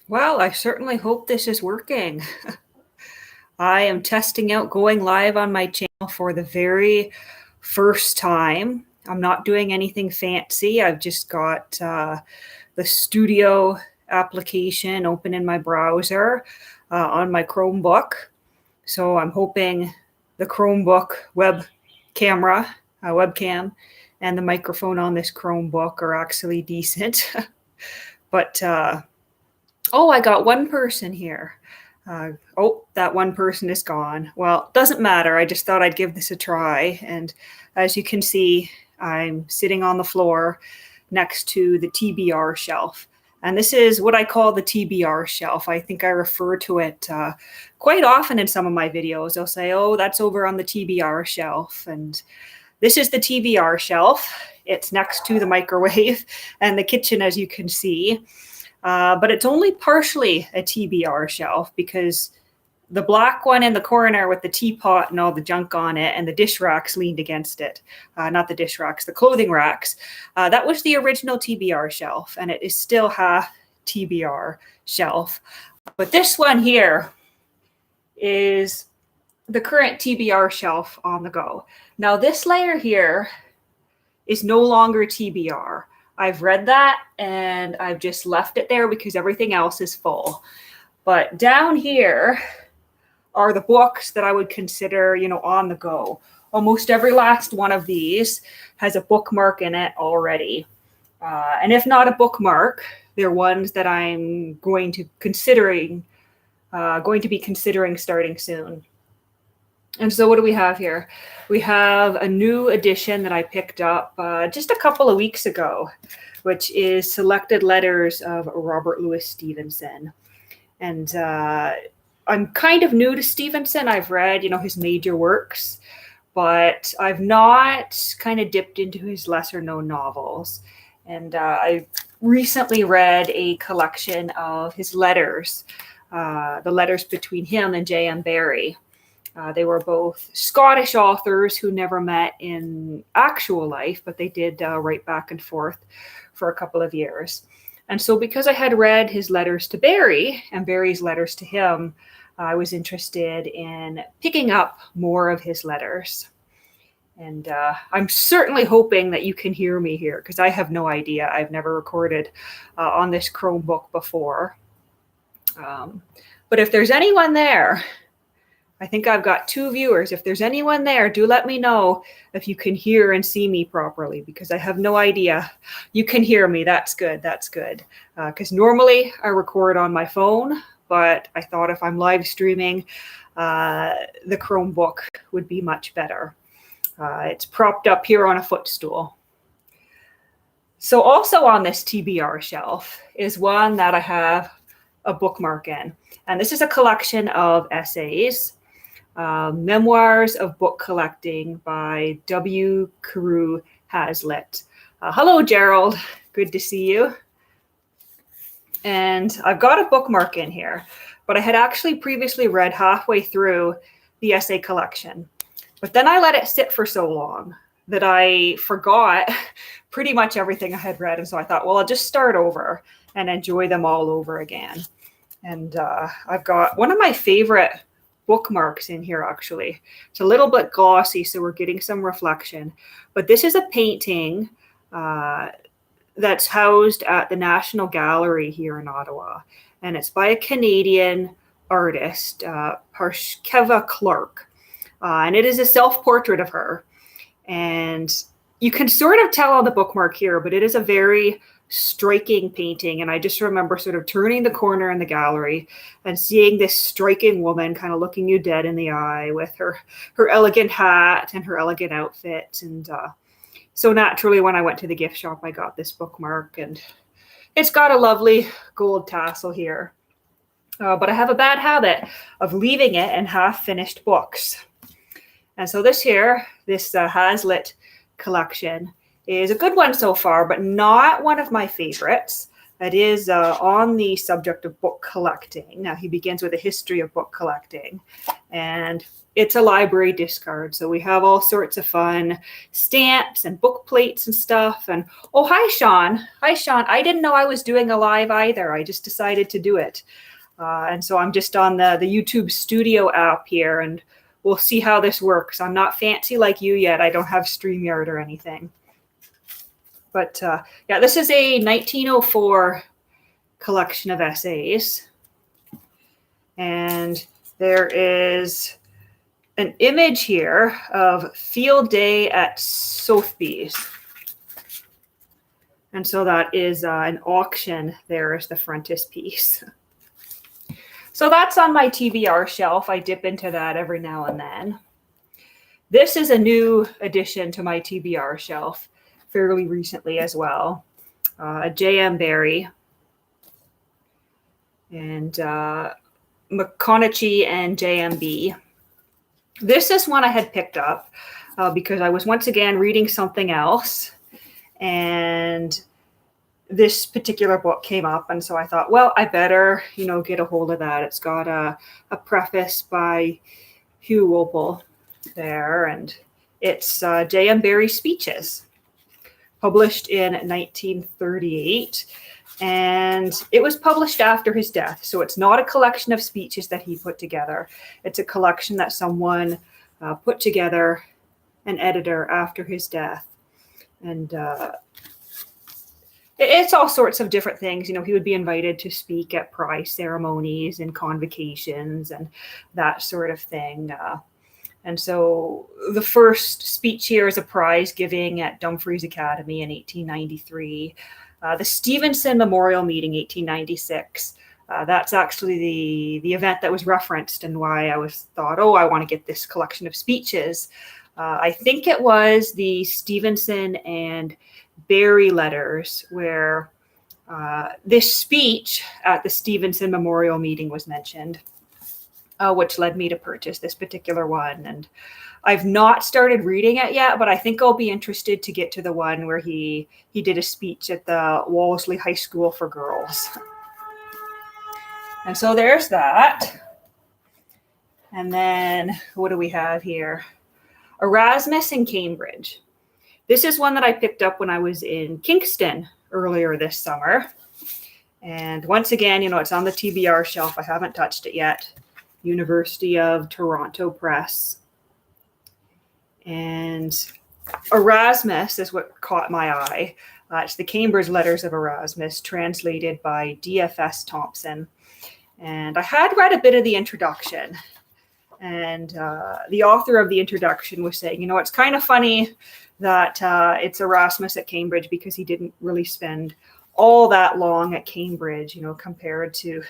Well, I certainly hope this is working. I am testing out going live on my channel for the very first time. I'm not doing anything fancy. I've just got the studio application open in my browser on my Chromebook. So I'm hoping the Chromebook webcam, and the microphone on this Chromebook are actually decent. But I got one person here. That one person is gone. Well, doesn't matter. I just thought I'd give this a try. And as you can see, I'm sitting on the floor next to the TBR shelf. And this is what I call the TBR shelf. I think I refer to it quite often in some of my videos. I'll say, oh, that's over on the TBR shelf. And this is the TBR shelf. It's next to the microwave and the kitchen, as you can see. But it's only partially a TBR shelf because the black one in the corner with the teapot and all the junk on it and the dish racks leaned against it. Not the dish racks, the clothing racks. That was the original TBR shelf, and it is still half TBR shelf. But this one here is the current TBR shelf on the go. Now this layer here is no longer TBR. I've read that and I've just left it there because everything else is full. But down here are the books that I would consider, on the go. Almost every last one of these has a bookmark in it already. And if not a bookmark, they're ones that I'm going to be considering starting soon. And so what do we have here? We have a new edition that I picked up just a couple of weeks ago, which is Selected Letters of Robert Louis Stevenson. And I'm kind of new to Stevenson. I've read, his major works, but I've not kind of dipped into his lesser known novels. And I recently read a collection of his letters, the letters between him and J.M. Barrie. They were both Scottish authors who never met in actual life, but they did write back and forth for a couple of years. And so because I had read his letters to Barrie and Barrie's letters to him, I was interested in picking up more of his letters. And I'm certainly hoping that you can hear me here because I have no idea. I've never recorded on this Chromebook before. But if there's anyone there, I think I've got 2 viewers. If there's anyone there, do let me know if you can hear and see me properly because I have no idea. You can hear me. That's good. That's good. Because normally I record on my phone, but I thought if I'm live streaming, the Chromebook would be much better. It's propped up here on a footstool. So also on this TBR shelf is one that I have a bookmark in. And this is a collection of essays. Memoirs of Book Collecting by W. Carew Hazlitt. Hello, Gerald. Good to see you. And I've got a bookmark in here, but I had actually previously read halfway through the essay collection. But then I let it sit for so long that I forgot pretty much everything I had read. And so I thought, well, I'll just start over and enjoy them all over again. And I've got one of my favorite bookmarks in here, actually. It's a little bit glossy, so we're getting some reflection. But this is a painting that's housed at the National Gallery here in Ottawa. And it's by a Canadian artist, Parskeva Clark. And it is a self-portrait of her. And you can sort of tell on the bookmark here, but it is a very striking painting. And I just remember sort of turning the corner in the gallery and seeing this striking woman kind of looking you dead in the eye with her elegant hat and her elegant outfit. And so naturally, when I went to the gift shop, I got this bookmark, and it's got a lovely gold tassel here. But I have a bad habit of leaving it in half-finished books. And so this Hazlitt collection is a good one so far, but not one of my favorites. It is on the subject of book collecting. Now, he begins with a history of book collecting, and it's a library discard. So we have all sorts of fun stamps and book plates and stuff. And oh, hi, Sean. Hi, Sean. I didn't know I was doing a live either. I just decided to do it. And so I'm just on the YouTube Studio app here, and we'll see how this works. I'm not fancy like you yet. I don't have StreamYard or anything. But yeah, this is a 1904 collection of essays. And there is an image here of Field Day at Sotheby's. And so that is an auction. There is the frontispiece. So that's on my TBR shelf. I dip into that every now and then. This is a new addition to my TBR shelf fairly recently as well. A J.M. Barrie and McConaughey and JMB. This is one I had picked up because I was once again reading something else, and this particular book came up, and so I thought, well, I better, get a hold of that. It's got a preface by Hugh Walpole there, and it's J.M. Barrie's speeches, published in 1938, and it was published after his death. So it's not a collection of speeches that he put together. It's a collection that someone put together, an editor, after his death. And it's all sorts of different things. He would be invited to speak at prize ceremonies and convocations and that sort of thing. And so the first speech here is a prize giving at Dumfries Academy in 1893. The Stevenson Memorial Meeting, 1896. That's actually the event that was referenced and why I thought, I want to get this collection of speeches. I think it was the Stevenson and Barrie letters where this speech at the Stevenson Memorial Meeting was mentioned, which led me to purchase this particular one. And I've not started reading it yet, but I think I'll be interested to get to the one where he did a speech at the Wolseley High School for Girls. And so there's that. And then what do we have here? Erasmus in Cambridge. This is one that I picked up when I was in Kingston earlier this summer. And once again, it's on the TBR shelf. I haven't touched it yet. University of Toronto Press. And Erasmus is what caught my eye. It's the Cambridge Letters of Erasmus, translated by D.F.S. Thompson. And I had read a bit of the introduction. And the author of the introduction was saying, it's kind of funny that it's Erasmus at Cambridge because he didn't really spend all that long at Cambridge, compared to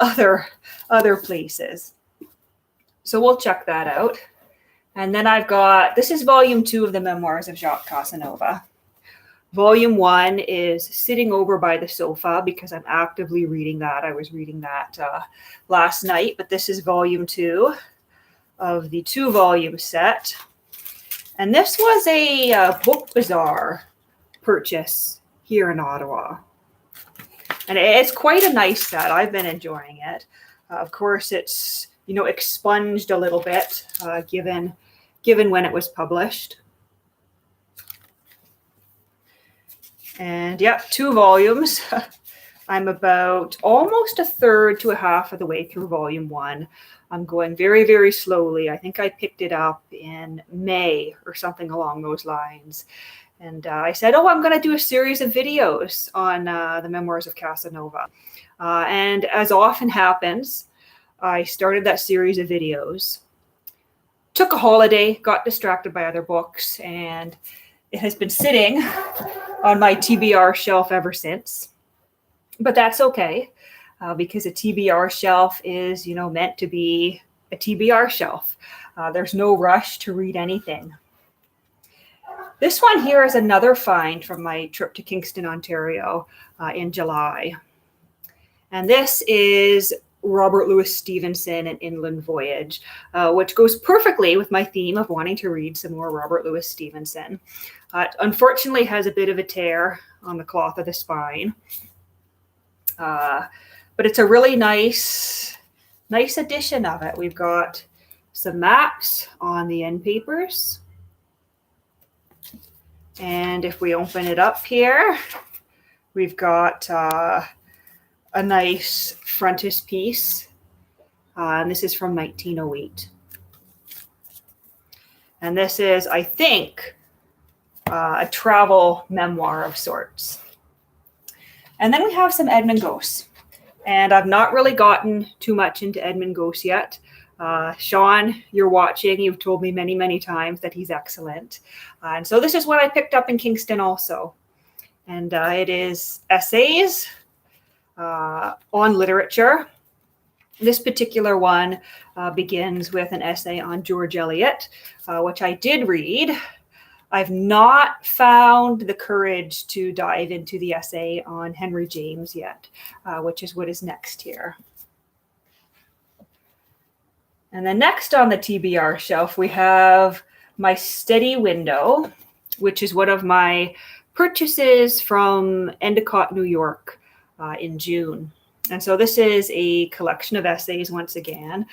other places. So we'll check that out. And then this is volume 2 of the Memoirs of Jacques Casanova. Volume 1 is sitting over by the sofa because I'm actively reading that. I was reading that last night, but this is volume 2 of the 2-volume set. And this was a Book Bazaar purchase here in Ottawa. And it's quite a nice set. I've been enjoying it. Of course, it's, expunged a little bit given when it was published. And yeah, 2 volumes. I'm about almost a third to a half of the way through volume 1. I'm going very, very slowly. I think I picked it up in May or something along those lines. And I said, I'm going to do a series of videos on the Memoirs of Casanova. And as often happens, I started that series of videos, took a holiday, got distracted by other books, and it has been sitting on my TBR shelf ever since. But that's okay, because a TBR shelf is, meant to be a TBR shelf. There's no rush to read anything. This one here is another find from my trip to Kingston, Ontario in July. And this is Robert Louis Stevenson, An Inland Voyage, which goes perfectly with my theme of wanting to read some more Robert Louis Stevenson. It unfortunately has a bit of a tear on the cloth of the spine. But it's a really nice edition of it. We've got some maps on the end papers. And if we open it up here, we've got a nice frontispiece. And this is from 1908. And this is, I think, a travel memoir of sorts. And then we have some Edmund Gosse. And I've not really gotten too much into Edmund Gosse yet. Sean, you're watching. You've told me many, many times that he's excellent. And so this is what I picked up in Kingston also. And it is essays on literature. This particular one begins with an essay on George Eliot, which I did read. I've not found the courage to dive into the essay on Henry James yet, which is what is next here. And then next on the TBR shelf, we have My Steady Window, which is one of my purchases from Endicott, New York in June. And so this is a collection of essays once again.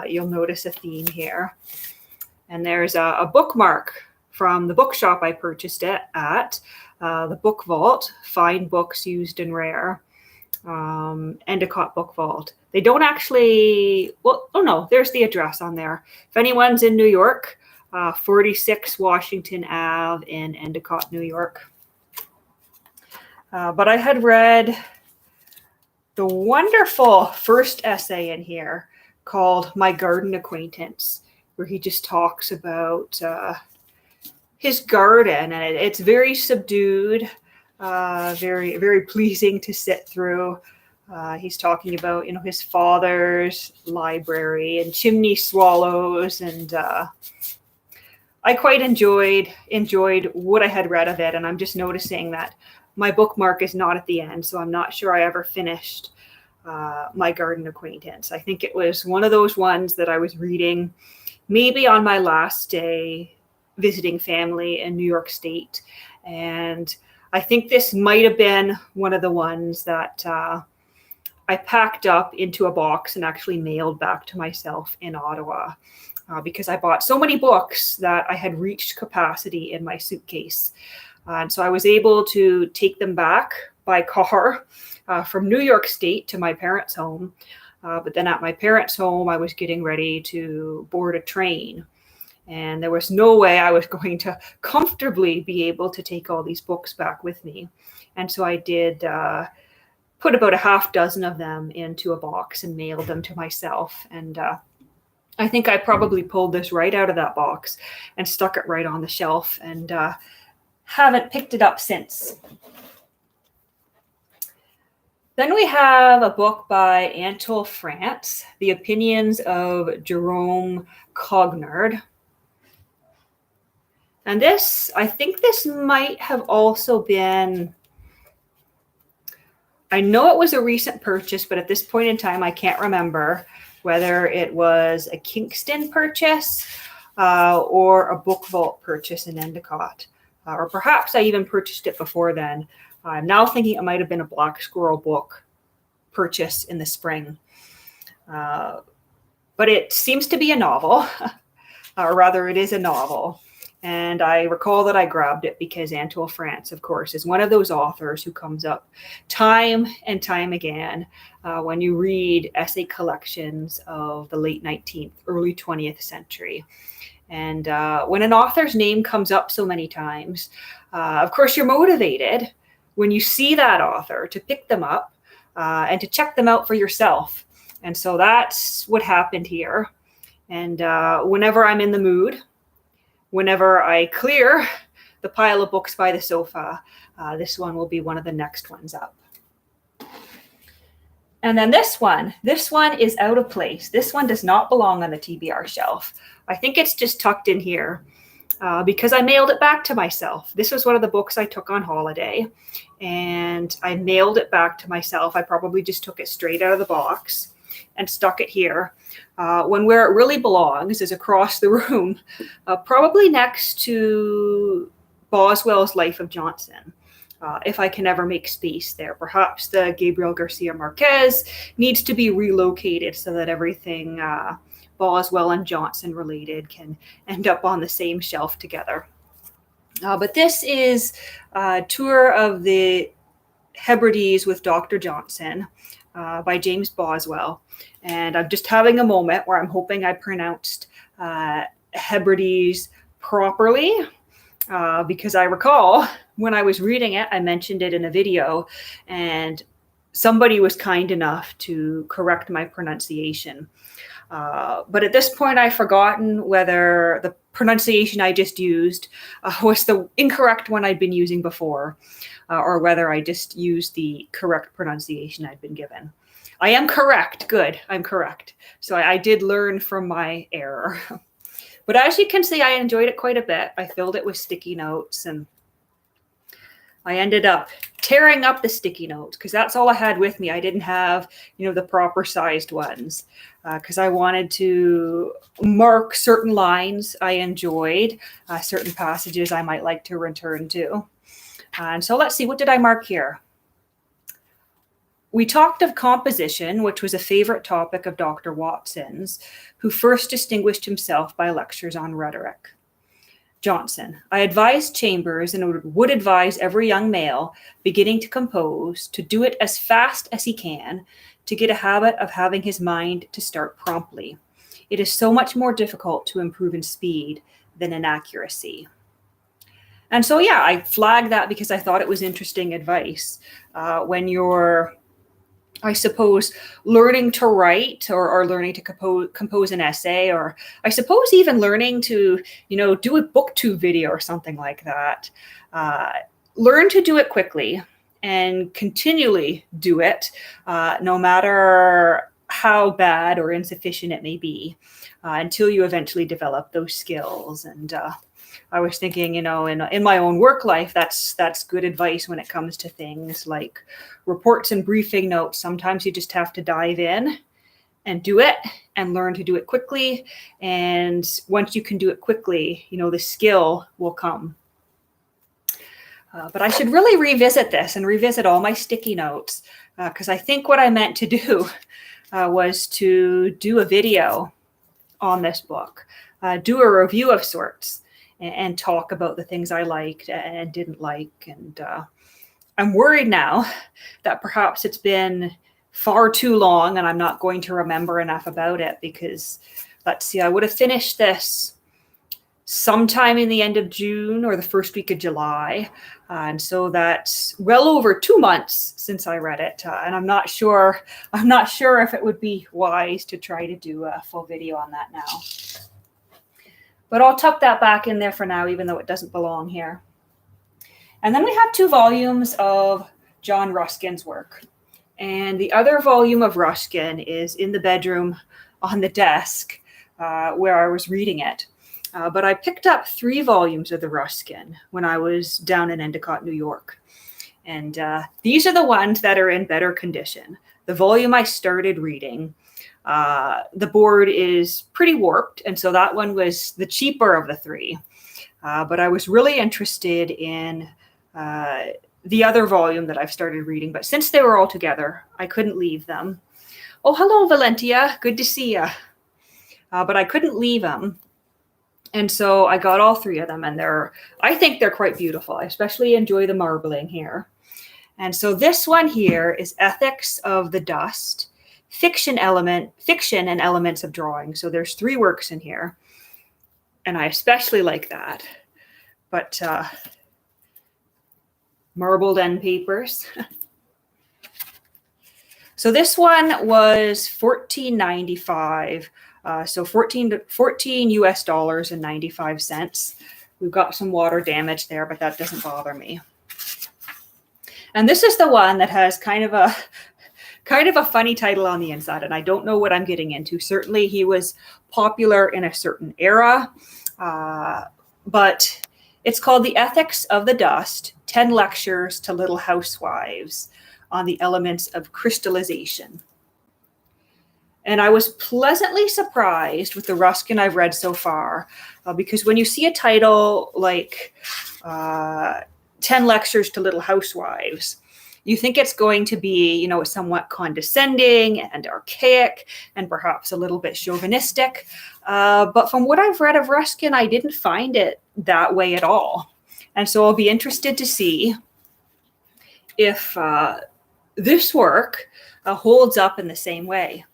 You'll notice a theme here. And there's a bookmark from the bookshop I purchased it at, the Book Vault, Fine Books Used and Rare, Endicott Book Vault. They don't actually, well, oh no, there's the address on there. If anyone's in New York, 46 Washington Ave in Endicott, New York. But I had read the wonderful first essay in here called My Garden Acquaintance, where he just talks about his garden, and it's very subdued, very, very pleasing to sit through. He's talking about, his father's library and chimney swallows, and I quite enjoyed what I had read of it, and I'm just noticing that my bookmark is not at the end, so I'm not sure I ever finished My Garden Acquaintance. I think it was one of those ones that I was reading maybe on my last day visiting family in New York State, and I think this might have been one of the ones that I packed up into a box and actually mailed back to myself in Ottawa because I bought so many books that I had reached capacity in my suitcase. And so I was able to take them back by car from New York State to my parents' home. But then at my parents' home, I was getting ready to board a train. And there was no way I was going to comfortably be able to take all these books back with me. And so I did put about a half dozen of them into a box and mailed them to myself. And I think I probably pulled this right out of that box and stuck it right on the shelf, and haven't picked it up since. Then we have a book by Anatole France, The Opinions of Jerome Cognard. And this, I think this might have also been, I know it was a recent purchase, but at this point in time, I can't remember whether it was a Kingston purchase or a Book Vault purchase in Endicott. Or perhaps I even purchased it before then. I'm now thinking it might have been a Black Squirrel book purchase in the spring. But it seems to be a novel, or rather it is a novel. And I recall that I grabbed it because Anatole France, of course, is one of those authors who comes up time and time again when you read essay collections of the late 19th, early 20th century. And when an author's name comes up so many times, of course, you're motivated when you see that author to pick them up and to check them out for yourself. And so that's what happened here. And whenever I'm in the mood, whenever I clear the pile of books by the sofa, this one will be one of the next ones up. And then this one is out of place. This one does not belong on the TBR shelf. I think it's just tucked in here because I mailed it back to myself. This was one of the books I took on holiday, and I mailed it back to myself. I probably just took it straight out of the box and stuck it here. When where it really belongs is across the room, probably next to Boswell's Life of Johnson. If I can ever make space there. Perhaps the Gabriel Garcia Marquez needs to be relocated so that everything Boswell and Johnson related can end up on the same shelf together. But this is a tour of the Hebrides with Dr. Johnson by James Boswell. And I'm just having a moment where I'm hoping I pronounced Hebrides properly, because I recall when I was reading it, I mentioned it in a video, and somebody was kind enough to correct my pronunciation. But at this point, I've forgotten whether the pronunciation I just used was the incorrect one I'd been using before, or whether I just used the correct pronunciation I'd been given. I am correct. Good. I'm correct. So I did learn from my error. But as you can see, I enjoyed it quite a bit. I filled it with sticky notes, and I ended up tearing up the sticky notes because that's all I had with me. I didn't have, the proper sized ones because I wanted to mark certain lines I enjoyed, certain passages I might like to return to. And so let's see, what did I mark here? We talked of composition, which was a favorite topic of Dr. Watson's, who first distinguished himself by lectures on rhetoric. Johnson, I advised Chambers and would advise every young male beginning to compose to do it as fast as he can to get a habit of having his mind to start promptly. It is so much more difficult to improve in speed than in accuracy. And so, I flagged that because I thought it was interesting advice. When you're, I suppose, learning to write or learning to compose an essay, or I suppose even learning to, do a booktube video or something like that. Learn to do it quickly and continually do it, no matter how bad or insufficient it may be, until you eventually develop those skills. And I was thinking, in my own work life, that's good advice when it comes to things like reports and briefing notes. Sometimes you just have to dive in and do it and learn to do it quickly. And once you can do it quickly, the skill will come. But I should really revisit this and revisit all my sticky notes, because I think what I meant to do was to do a video on this book, do a review of sorts, and talk about the things I liked and didn't like. And I'm worried now that perhaps it's been far too long and I'm not going to remember enough about it, because let's see, I would have finished this sometime in the end of June or the first week of July. And so that's well over 2 months since I read it. And I'm not sure if it would be wise to try to do a full video on that now. But I'll tuck that back in there for now, even though it doesn't belong here. And then we have 2 volumes of John Ruskin's work. And the other volume of Ruskin is in the bedroom on the desk where I was reading it. But I picked up 3 volumes of the Ruskin when I was down in Endicott, New York. And these are the ones that are in better condition. The volume I started reading, the board is pretty warped, and so that one was the cheaper of the 3. But I was really interested in the other volume that I've started reading. But since they were all together, I couldn't leave them. Oh, hello, Valentia. Good to see you. But I couldn't leave them. And so I got all 3 of them, and I think they're quite beautiful. I especially enjoy the marbling here. And so this one here is Ethics of the Dust, Fiction and Elements of Drawing. So there's 3 works in here, and I especially like that. But marbled end papers. So this one was $14.95. So $14 US dollars and 95 cents. We've got some water damage there, but that doesn't bother me. And this is the one that has kind of a funny title on the inside, and I don't know what I'm getting into. Certainly he was popular in a certain era, but it's called The Ethics of the Dust, 10 Lectures to Little Housewives on the Elements of Crystallization. And I was pleasantly surprised with the Ruskin I've read so far, because when you see a title like 10 Lectures to Little Housewives, You think it's going to be, somewhat condescending and archaic and perhaps a little bit chauvinistic. But from what I've read of Ruskin, I didn't find it that way at all. And so I'll be interested to see if this work holds up in the same way.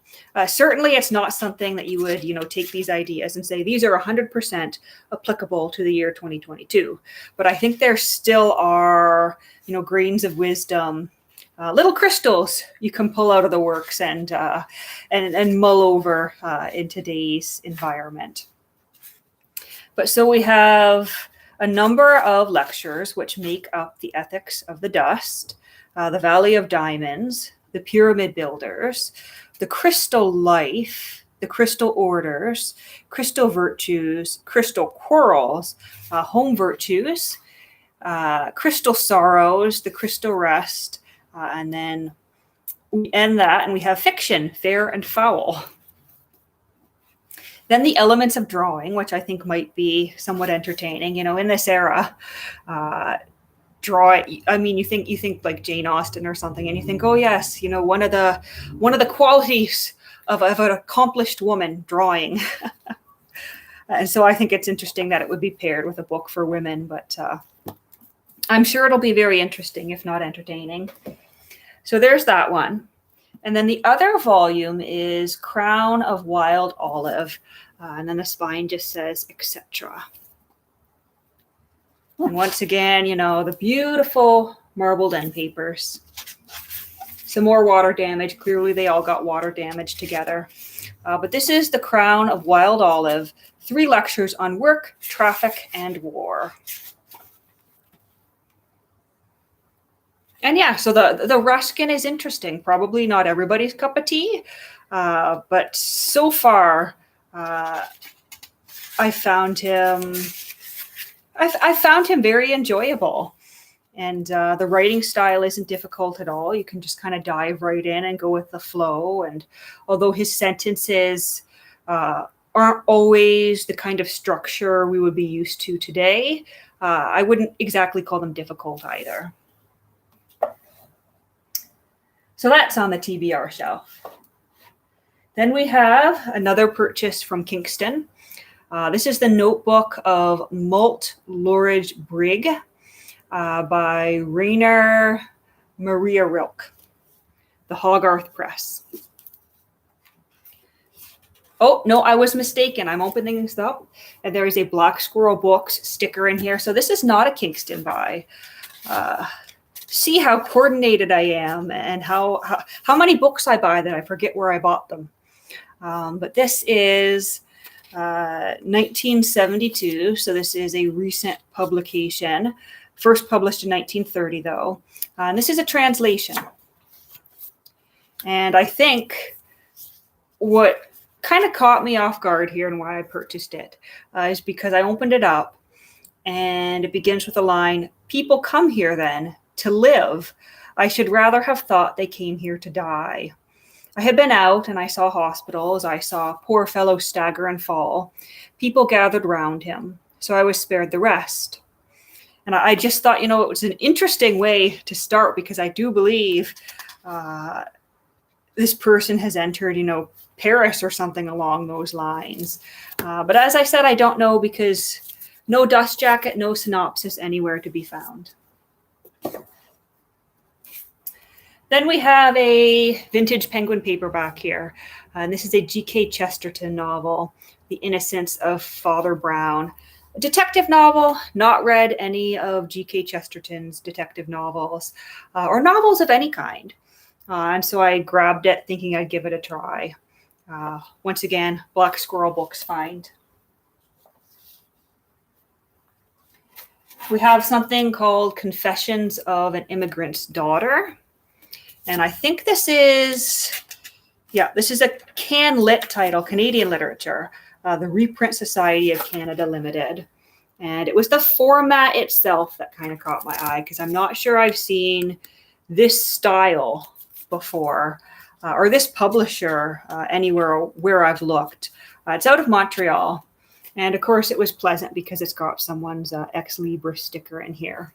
Certainly, it's not something that you would, take these ideas and say, these are 100% applicable to the year 2022. But I think there still are, grains of wisdom, little crystals you can pull out of the works and mull over in today's environment. But so we have a number of lectures which make up the ethics of the dust, the Valley of Diamonds, the Pyramid Builders, the crystal life, the crystal orders, crystal virtues, crystal quarrels, home virtues, crystal sorrows, the crystal rest, and then we end that and we have fiction, fair and foul. Then the elements of drawing, which I think might be somewhat entertaining, in this era. You think like Jane Austen or something, and you think, oh yes, one of the qualities of an accomplished woman, drawing. And so I think it's interesting that it would be paired with a book for women, but I'm sure it'll be very interesting, if not entertaining. So there's that one. And then the other volume is Crown of Wild Olive. And then the spine just says, etc. And once again, the beautiful marbled end papers. Some more water damage. Clearly, they all got water damage together. But this is the Crown of Wild Olive. 3 lectures on work, traffic, and war. And yeah, so the Ruskin is interesting. Probably not everybody's cup of tea. But so far, I found him very enjoyable, and the writing style isn't difficult at all. You can just kind of dive right in and go with the flow. And although his sentences aren't always the kind of structure we would be used to today, I wouldn't exactly call them difficult either. So that's on the TBR shelf. Then we have another purchase from Kingston. This is the notebook of Malt Lorridge Brigg by Rainer Maria Rilke, the Hogarth Press. Oh, no, I was mistaken. I'm opening this up, and there is a Black Squirrel Books sticker in here. So this is not a Kingston buy. See how coordinated I am and how many books I buy that I forget where I bought them. But this is 1972, so this is a recent publication. First published in 1930, though. And this is a translation. And I think what kind of caught me off guard here and why I purchased it is because I opened it up and it begins with a line, "People come here then to live. I should rather have thought they came here to die." I had been out and I saw hospitals. I saw poor fellows stagger and fall. People gathered round him, so I was spared the rest. And I just thought, it was an interesting way to start, because I do believe this person has entered, Paris or something along those lines. But as I said, I don't know, because no dust jacket, no synopsis anywhere to be found. Then we have a vintage Penguin paperback here. And this is a G.K. Chesterton novel, The Innocence of Father Brown. A detective novel. Not read any of G.K. Chesterton's detective novels, or novels of any kind. And so I grabbed it thinking I'd give it a try. Once again, Black Squirrel Books find. We have something called Confessions of an Immigrant's Daughter. And I think this is a Can-Lit title, Canadian literature, the Reprint Society of Canada Limited. And it was the format itself that kind of caught my eye, because I'm not sure I've seen this style before, or this publisher anywhere where I've looked. It's out of Montreal. And of course, it was pleasant because it's got someone's Ex Libris sticker in here.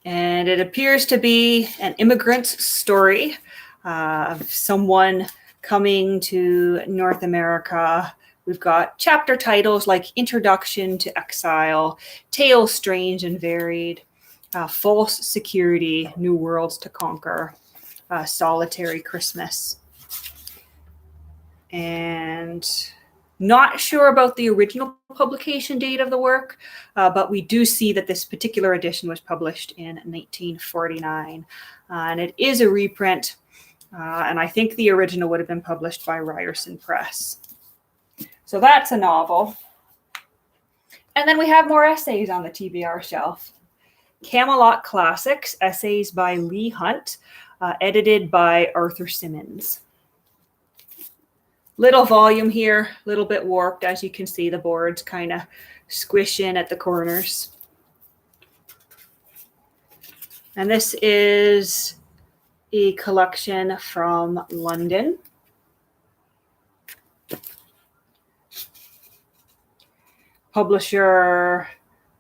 And it appears to be an immigrant's story of someone coming to North America. We've got chapter titles like Introduction to Exile, Tales Strange and Varied, False Security, New Worlds to Conquer, Solitary Christmas. And not sure about the original publication date of the work, but we do see that this particular edition was published in 1949. And it is a reprint, and I think the original would have been published by Ryerson Press. So that's a novel. And then we have more essays on the TBR shelf. Camelot Classics, essays by Leigh Hunt, edited by Arthur Simmons. Little volume here, a little bit warped. As you can see, the boards kind of squish in at the corners. And this is a collection from London. Publisher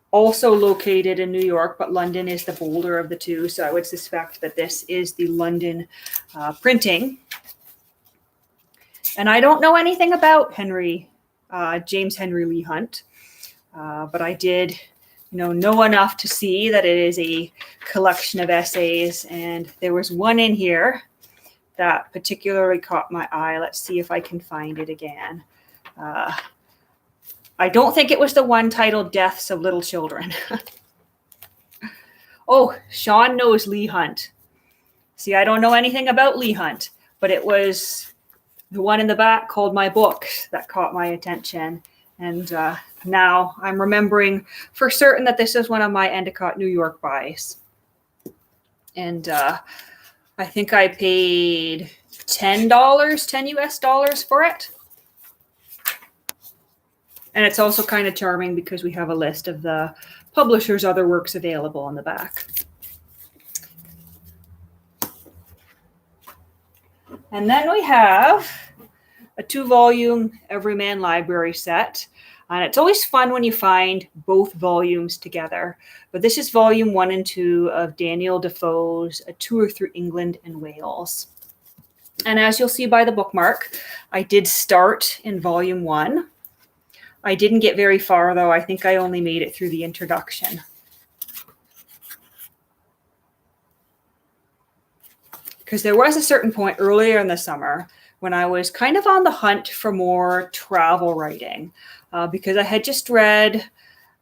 also located in New York, but London is the bolder of the two. So I would suspect that this is the London printing. And I don't know anything about James Henry Leigh Hunt, but I did, know enough to see that it is a collection of essays. And there was one in here that particularly caught my eye. Let's see if I can find it again. I don't think it was the one titled Deaths of Little Children. Oh, Sean knows Leigh Hunt. See, I don't know anything about Leigh Hunt, but it was the one in the back called My Books that caught my attention. And now I'm remembering for certain that this is one of my Endicott, New York buys. And I think I paid $10, 10 US dollars for it. And it's also kind of charming because we have a list of the publisher's other works available on the back. And then we have a 2-volume Everyman Library set. And it's always fun when you find both volumes together. But this is volume 1 and 2 of Daniel Defoe's A Tour Through England and Wales. And as you'll see by the bookmark, I did start in volume 1. I didn't get very far, though. I think I only made it through the introduction. Because there was a certain point earlier in the summer when I was kind of on the hunt for more travel writing, because I had just read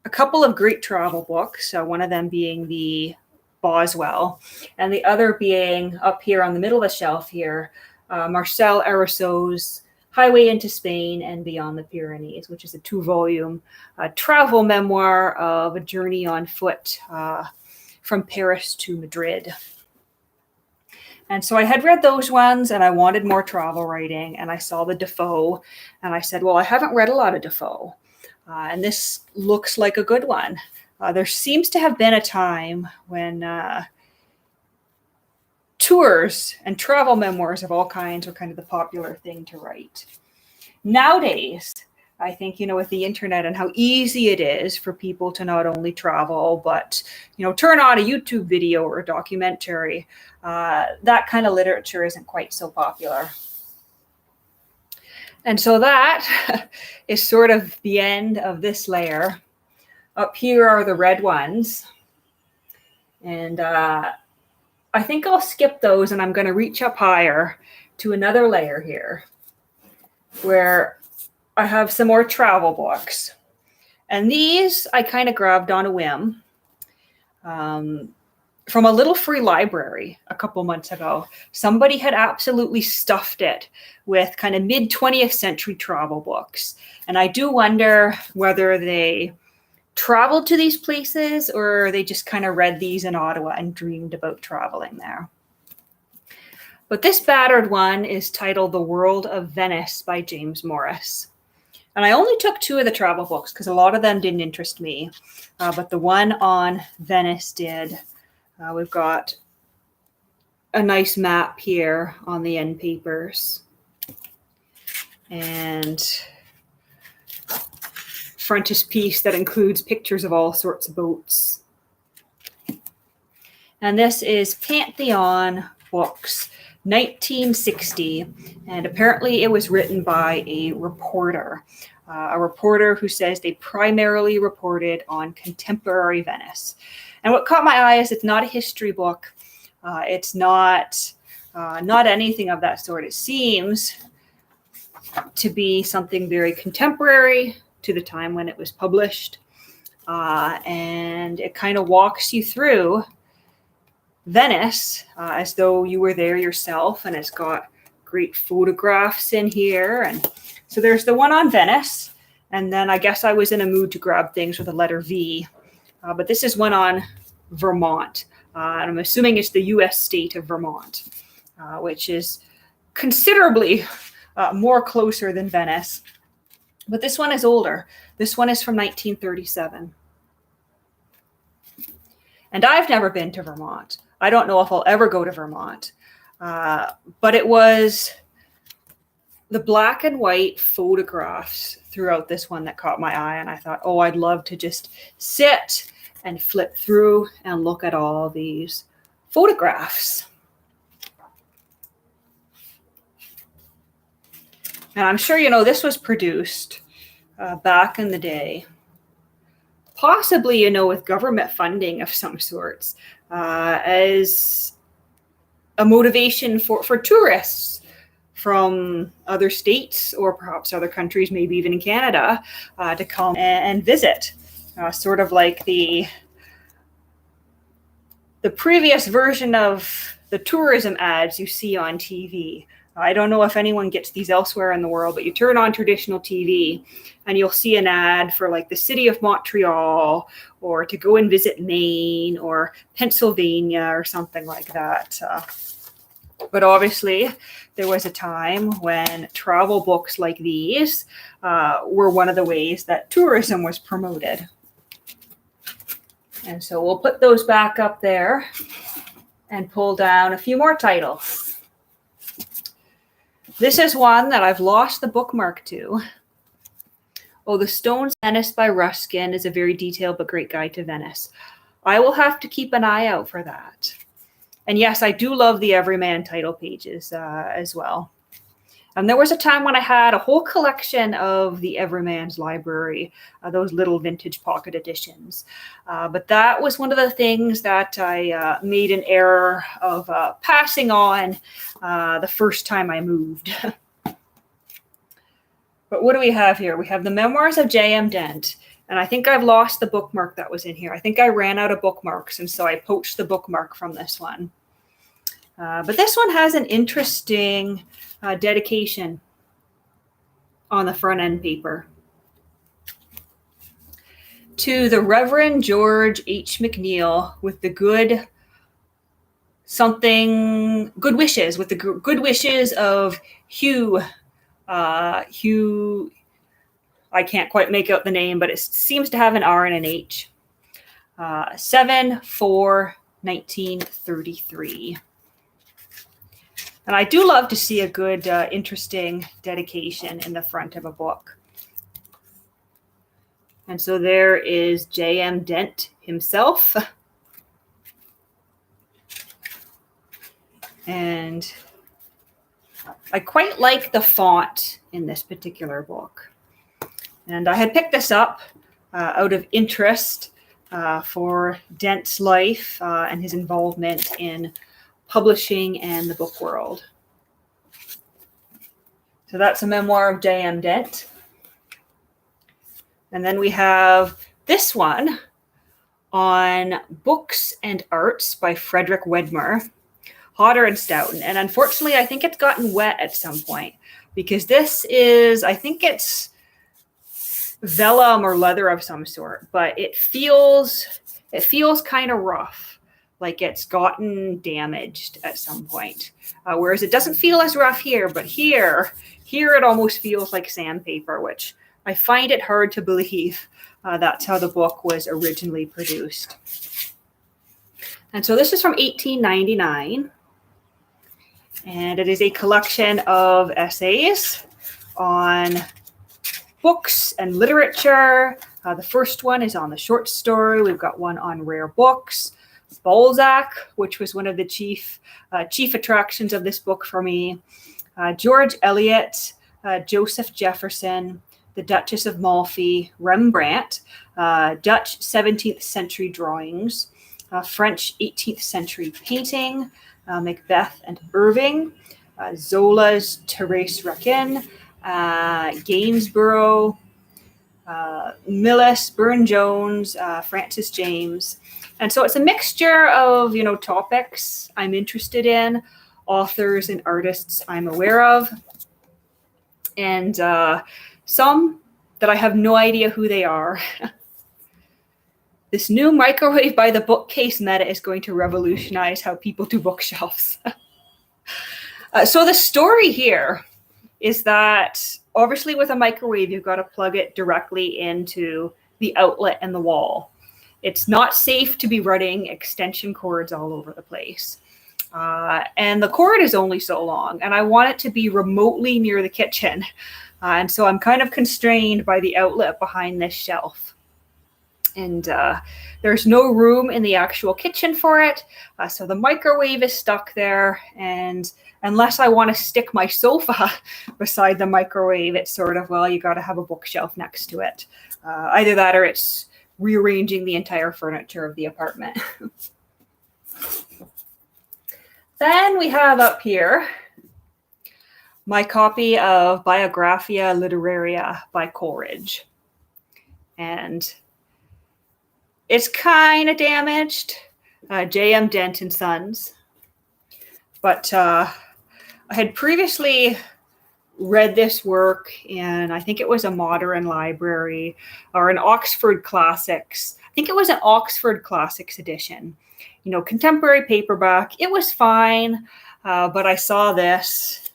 a couple of great travel books, one of them being the Boswell, and the other being up here on the middle of the shelf here, Marcel Arroso's Highway into Spain and Beyond the Pyrenees, which is a 2-volume travel memoir of a journey on foot from Paris to Madrid. And so I had read those ones and I wanted more travel writing, and I saw the Defoe and I said, well, I haven't read a lot of Defoe. And this looks like a good one. There seems to have been a time when tours and travel memoirs of all kinds were kind of the popular thing to write. Nowadays, I think, with the internet and how easy it is for people to not only travel, but, turn on a YouTube video or a documentary, that kind of literature isn't quite so popular. And so that is sort of the end of this layer. Up here are the red ones. And I think I'll skip those, and I'm going to reach up higher to another layer here where I have some more travel books. And these I kind of grabbed on a whim from a little free library a couple months ago. Somebody had absolutely stuffed it with kind of mid-20th century travel books. And I do wonder whether they traveled to these places or they just kind of read these in Ottawa and dreamed about traveling there. But this battered one is titled The World of Venice by James Morris. And I only took 2 of the travel books because a lot of them didn't interest me. But the one on Venice did. We've got a nice map here on the end papers. And frontispiece that includes pictures of all sorts of boats. And this is Pantheon Books, 1960. And apparently it was written by a reporter who says they primarily reported on contemporary Venice. And what caught my eye is it's not a history book. It's not anything of that sort. It seems to be something very contemporary to the time when it was published. And it kind of walks you through Venice as though you were there yourself. And it's got great photographs in here. And so there's the one on Venice. And then I guess I was in a mood to grab things with a letter V. But this is one on Vermont. And I'm assuming it's the U.S. state of Vermont, which is considerably more closer than Venice. But this one is older. This one is from 1937. And I've never been to Vermont. I don't know if I'll ever go to Vermont. But it was the black and white photographs throughout this one that caught my eye. And I thought, oh, I'd love to just sit and flip through and look at all these photographs. And I'm sure, this was produced back in the day, possibly, with government funding of some sorts, as a motivation for tourists from other states or perhaps other countries, maybe even in Canada, to come and visit. Sort of like the previous version of the tourism ads you see on TV. I don't know if anyone gets these elsewhere in the world, but you turn on traditional TV and you'll see an ad for like the city of Montreal, or to go and visit Maine or Pennsylvania or something like that. But obviously, there was a time when travel books like these were one of the ways that tourism was promoted. And so we'll put those back up there and pull down a few more titles. This is one that I've lost the bookmark to. Oh, The Stones of Venice by Ruskin is a very detailed but great guide to Venice. I will have to keep an eye out for that. And yes, I do love the Everyman title pages as well. And there was a time when I had a whole collection of the Everyman's library, those little vintage pocket editions. But that was one of the things that I made an error of passing on the first time I moved. But what do we have here? We have the Memoirs of Jm Dent. And I think I've lost the bookmark that was in here. I think I ran out of bookmarks, and so I poached the bookmark from this one. But this one has an interesting dedication on the front end paper. To the Reverend George H. McNeil, with the good wishes, with the good wishes of Hugh. Hugh, I can't quite make out the name, but it seems to have an R and an H. 7/4/1933. And I do love to see a good, interesting dedication in the front of a book. And so there is Jm Dent himself. And I quite like the font in this particular book. And I had picked this up out of interest for Dent's life and his involvement in publishing and the book world. So that's a memoir of Jm Dent. And then we have this one on Books and Arts by Frederick Wedmer, Hodder and Stoughton. And unfortunately, I think it's gotten wet at some point, because this is, I think it's vellum or leather of some sort, but it feels kind of rough, like it's gotten damaged at some point. Whereas it doesn't feel as rough here, but here it almost feels like sandpaper, which I find it hard to believe that's how the book was originally produced. And so this is from 1899, and it is a collection of essays on books and literature. The first one is on the short story. We've got one on rare books, Balzac, which was one of the chief attractions of this book for me. George Eliot, Joseph Jefferson, the Duchess of Malfi, Rembrandt, Dutch 17th century drawings, French 18th century painting, Macbeth and Irving, Zola's Thérèse Raquin, Gainsborough, Millis, Burne-Jones, Francis James. And so it's a mixture of, topics I'm interested in, authors and artists I'm aware of, and some that I have no idea who they are. This new microwave by the bookcase meta is going to revolutionize how people do bookshelves. So the story here is that obviously with a microwave, you've got to plug it directly into the outlet in the wall. It's not safe to be running extension cords all over the place. And the cord is only so long, and I want it to be remotely near the kitchen. And so I'm kind of constrained by the outlet behind this shelf. And there's no room in the actual kitchen for it. So the microwave is stuck there. And unless I want to stick my sofa beside the microwave, it's sort of, well, you got to have a bookshelf next to it. Either that or it's rearranging the entire furniture of the apartment. Then we have up here my copy of Biographia Literaria by Coleridge. And it's kind of damaged, Jm Dent and Sons. But I had previously read this work in, I think it was a modern library or an Oxford Classics. I think it was an Oxford Classics edition. Contemporary paperback. It was fine, but I saw this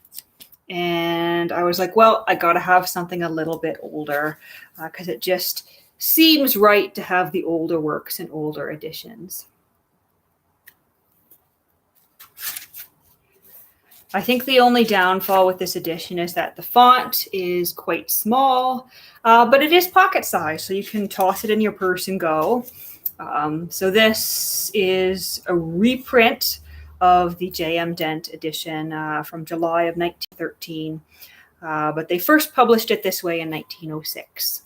and I was like, well, I got to have something a little bit older because it just seems right to have the older works in older editions. I think the only downfall with this edition is that the font is quite small, but it is pocket size, so you can toss it in your purse and go. So this is a reprint of the Jm Dent edition from July of 1913, but they first published it this way in 1906.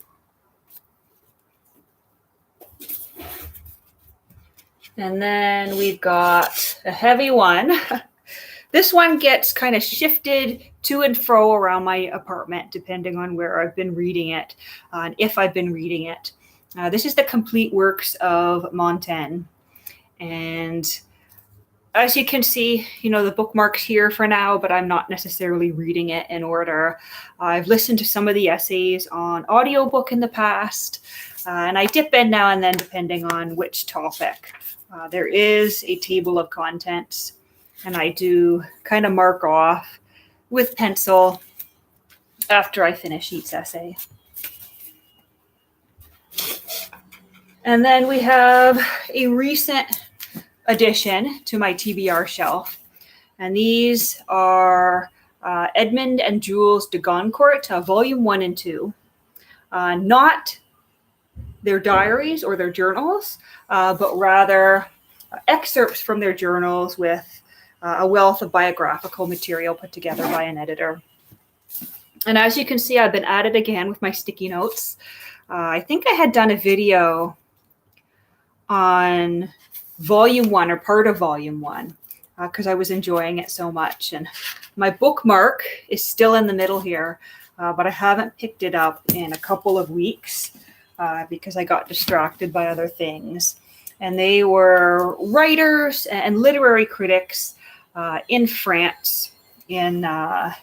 And then we've got a heavy one. This one gets kind of shifted to and fro around my apartment, depending on where I've been reading it, and if I've been reading it. This is the complete works of Montaigne. And as you can see, the bookmark's here for now, but I'm not necessarily reading it in order. I've listened to some of the essays on audiobook in the past, and I dip in now and then depending on which topic. There is a table of contents, and I do kind of mark off with pencil after I finish each essay. And then we have a recent addition to my TBR shelf. And these are Edmund and Jules de Goncourt, Volume 1 and 2. Not their diaries or their journals, but rather excerpts from their journals with a wealth of biographical material put together by an editor. And as you can see, I've been at it again with my sticky notes. I think I had done a video on Volume 1 or part of Volume 1 because I was enjoying it so much. And my bookmark is still in the middle here, but I haven't picked it up in a couple of weeks because I got distracted by other things. And they were writers and literary critics in France in, I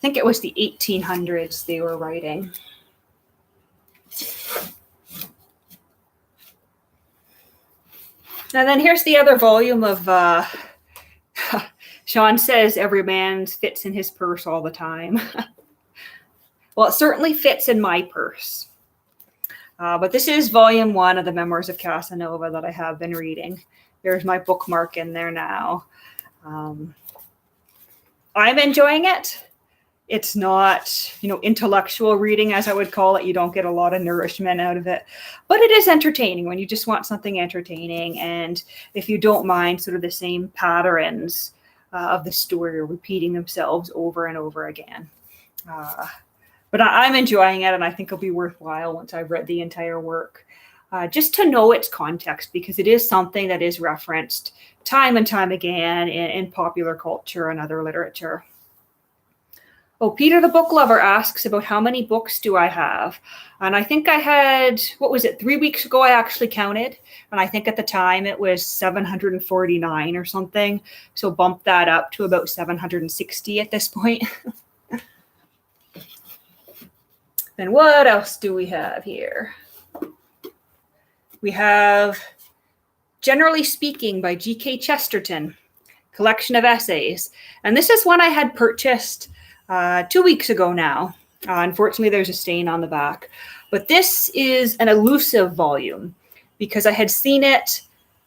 think it was the 1800s they were writing. And then here's the other volume of, Sean says every man fits in his purse all the time. Well, it certainly fits in my purse. But this is Volume 1 of the Memoirs of Casanova that I have been reading. There's my bookmark in there now. I'm enjoying it. It's not, intellectual reading, as I would call it. You don't get a lot of nourishment out of it, but it is entertaining when you just want something entertaining. And if you don't mind sort of the same patterns of the story repeating themselves over and over again. But I'm enjoying it, and I think it'll be worthwhile once I've read the entire work, just to know its context, because it is something that is referenced time and time again in popular culture and other literature. Oh, Peter the Book Lover asks about how many books do I have? And I think I had, 3 weeks ago I actually counted. And I think at the time it was 749 or something. So bump that up to about 760 at this point. Then what else do we have here? We have Generally Speaking by G.K. Chesterton, collection of essays. And this is one I had purchased 2 weeks ago now. Unfortunately, there's a stain on the back. But this is an elusive volume because I had seen it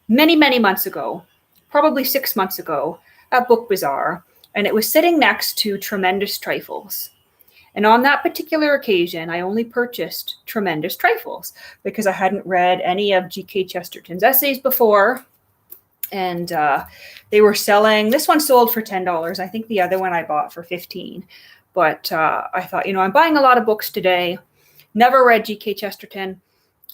many, many months ago, probably 6 months ago at Book Bazaar, and it was sitting next to Tremendous Trifles. And on that particular occasion, I only purchased Tremendous Trifles because I hadn't read any of G.K. Chesterton's essays before. And they were selling, this one sold for $10. I think the other one I bought for $15. But I thought, I'm buying a lot of books today. Never read G.K. Chesterton.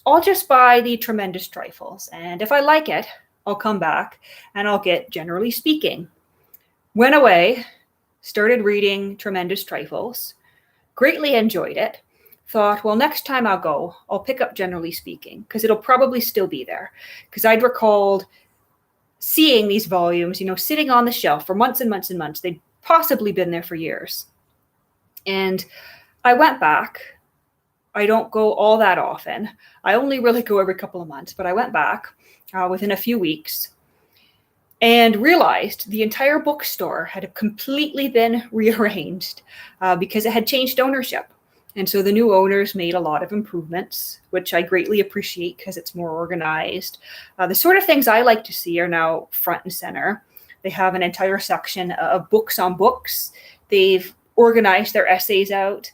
I'll just buy the Tremendous Trifles. And if I like it, I'll come back and I'll get Generally Speaking. Went away, started reading Tremendous Trifles, greatly enjoyed it. Thought, well, next time I'll pick up Generally Speaking because it'll probably still be there. Because I'd recalled seeing these volumes, sitting on the shelf for months and months and months. They'd possibly been there for years. And I went back. I don't go all that often. I only really go every couple of months, but I went back within a few weeks and realized the entire bookstore had completely been rearranged because it had changed ownership. And so the new owners made a lot of improvements, which I greatly appreciate because it's more organized. The sort of things I like to see are now front and center. They have an entire section of books on books. They've organized their essays out.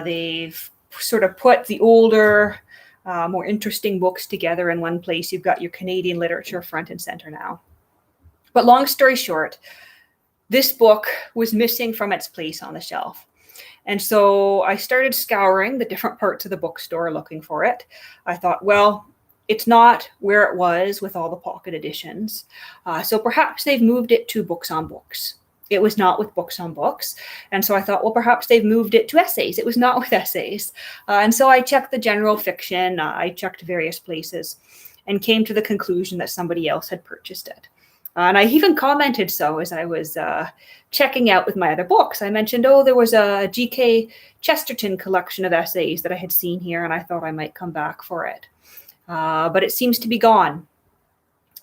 They've sort of put the older, more interesting books together in one place. You've got your Canadian literature front and center now. But long story short, this book was missing from its place on the shelf. And so I started scouring the different parts of the bookstore looking for it. I thought, well, it's not where it was with all the pocket editions. So perhaps they've moved it to Books on Books. It was not with Books on Books. And so I thought, well, perhaps they've moved it to essays. It was not with essays. And so I checked the general fiction. I checked various places and came to the conclusion that somebody else had purchased it. And I even commented so as I was checking out with my other books. I mentioned, there was a G.K. Chesterton collection of essays that I had seen here, and I thought I might come back for it. But it seems to be gone.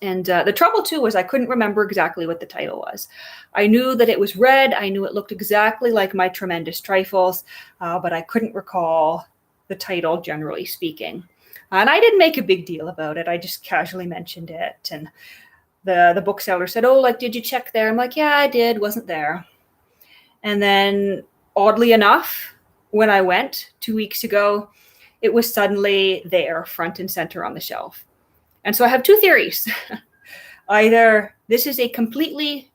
And the trouble, too, was I couldn't remember exactly what the title was. I knew that it was red. I knew it looked exactly like my Tremendous Trifles, but I couldn't recall the title, Generally Speaking. And I didn't make a big deal about it. I just casually mentioned it. And the bookseller said, did you check there? I'm like, yeah, I did. Wasn't there. And then, oddly enough, when I went 2 weeks ago, it was suddenly there, front and center on the shelf. And so I have two theories. Either this is a completely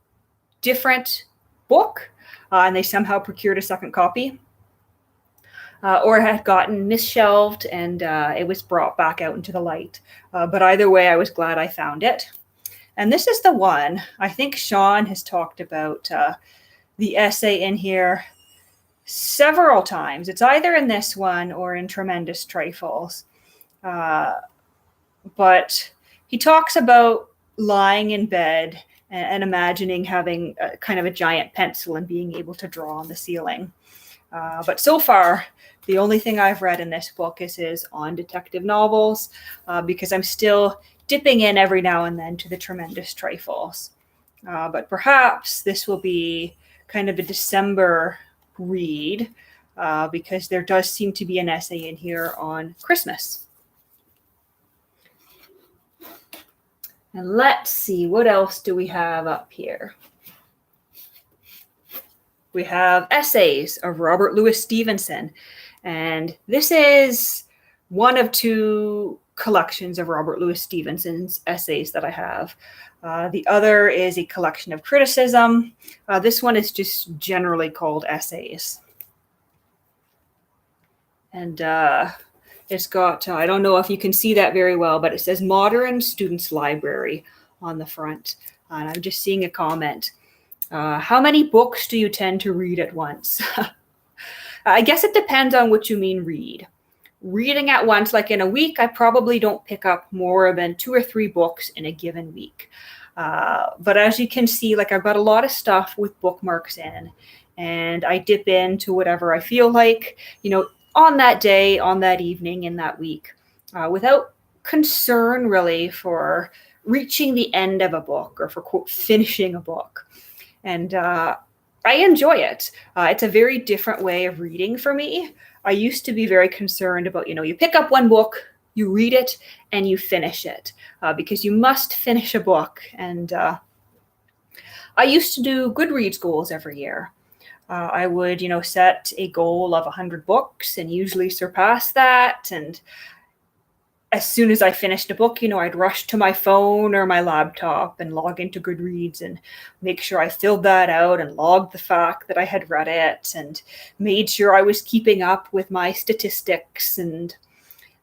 different book, and they somehow procured a second copy, or it had gotten misshelved and it was brought back out into the light. But either way, I was glad I found it. And this is the one, I think Sean has talked about the essay in here several times. It's either in this one or in Tremendous Trifles. But he talks about lying in bed and imagining having kind of a giant pencil and being able to draw on the ceiling. But so far, the only thing I've read in this book is his on detective novels, because I'm still dipping in every now and then to the Tremendous Trifles. But perhaps this will be kind of a December read, because there does seem to be an essay in here on Christmas. And let's see, what else do we have up here? we have Essays of Robert Louis Stevenson. And this is one of two collections of Robert Louis Stevenson's essays that I have. The other is a collection of criticism. This one is just generally called Essays. And it's got, I don't know if you can see that very well, but it says Modern Students Library on the front. And I'm just seeing a comment. How many books do you tend to read at once? I guess it depends on what you mean read. Reading at once, like in a week, I probably don't pick up more than 2 or 3 books in a given week. But as you can see, like I've got a lot of stuff with bookmarks in, and I dip into whatever I feel like, on that day, on that evening, in that week, without concern really for reaching the end of a book or for, quote, finishing a book. And I enjoy it. It's a very different way of reading for me. I used to be very concerned about, you pick up one book, you read it, and you finish it because you must finish a book. And I used to do Goodreads goals every year. I would, set a goal of 100 books and usually surpass that. And as soon as I finished a book, I'd rush to my phone or my laptop and log into Goodreads and make sure I filled that out and logged the fact that I had read it and made sure I was keeping up with my statistics. And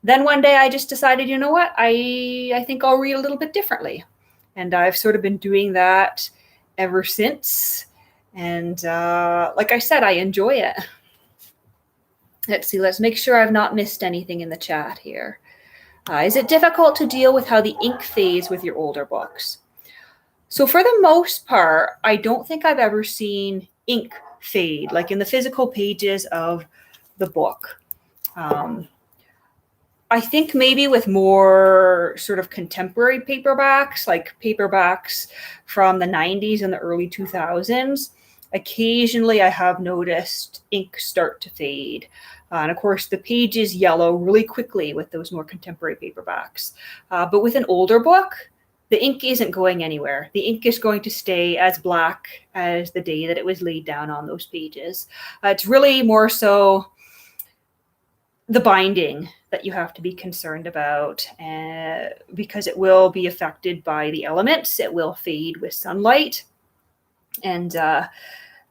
then one day I just decided, you know what, I think I'll read a little bit differently. And I've sort of been doing that ever since. And like I said, I enjoy it. Let's see, let's make sure I've not missed anything in the chat here. Is it difficult to deal with how the ink fades with your older books? So for the most part, I don't think I've ever seen ink fade, like in the physical pages of the book. I think maybe with more sort of contemporary paperbacks, like paperbacks from the 90s and the early 2000s, occasionally I have noticed ink start to fade. And of course, the pages yellow really quickly with those more contemporary paperbacks. But with an older book, the ink isn't going anywhere. The ink is going to stay as black as the day that it was laid down on those pages. It's really more so the binding that you have to be concerned about because it will be affected by the elements. It will fade with sunlight. And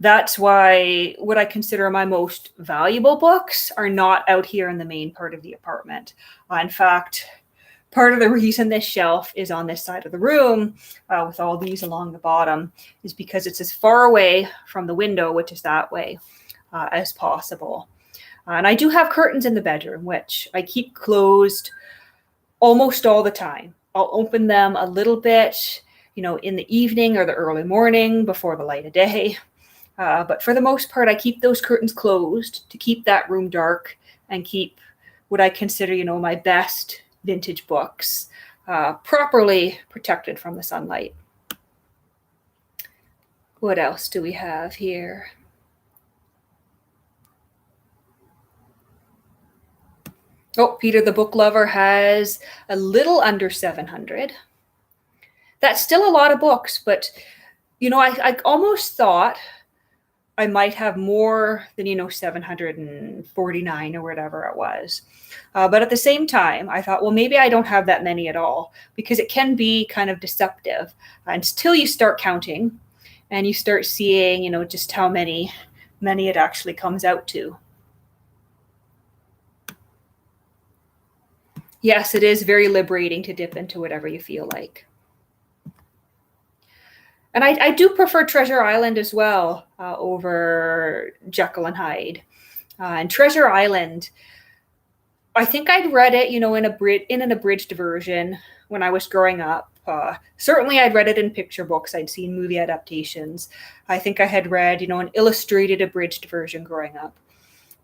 that's why what I consider my most valuable books are not out here in the main part of the apartment. In fact, part of the reason this shelf is on this side of the room with all these along the bottom is because it's as far away from the window, which is that way, as possible. And I do have curtains in the bedroom, which I keep closed almost all the time. I'll open them a little bit, in the evening or the early morning before the light of day. But for the most part, I keep those curtains closed to keep that room dark and keep what I consider, my best vintage books properly protected from the sunlight. What else do we have here? Oh, Peter the Book Lover has a little under 700. That's still a lot of books, but, I almost thought I might have more than, 749 or whatever it was. But at the same time, I thought, well, maybe I don't have that many at all because it can be kind of deceptive until you start counting and you start seeing, just how many it actually comes out to. Yes, it is very liberating to dip into whatever you feel like. And I do prefer Treasure Island as well over Jekyll and Hyde. And Treasure Island, I think I'd read it, in an abridged version when I was growing up. Certainly I'd read it in picture books. I'd seen movie adaptations. I think I had read, an illustrated abridged version growing up.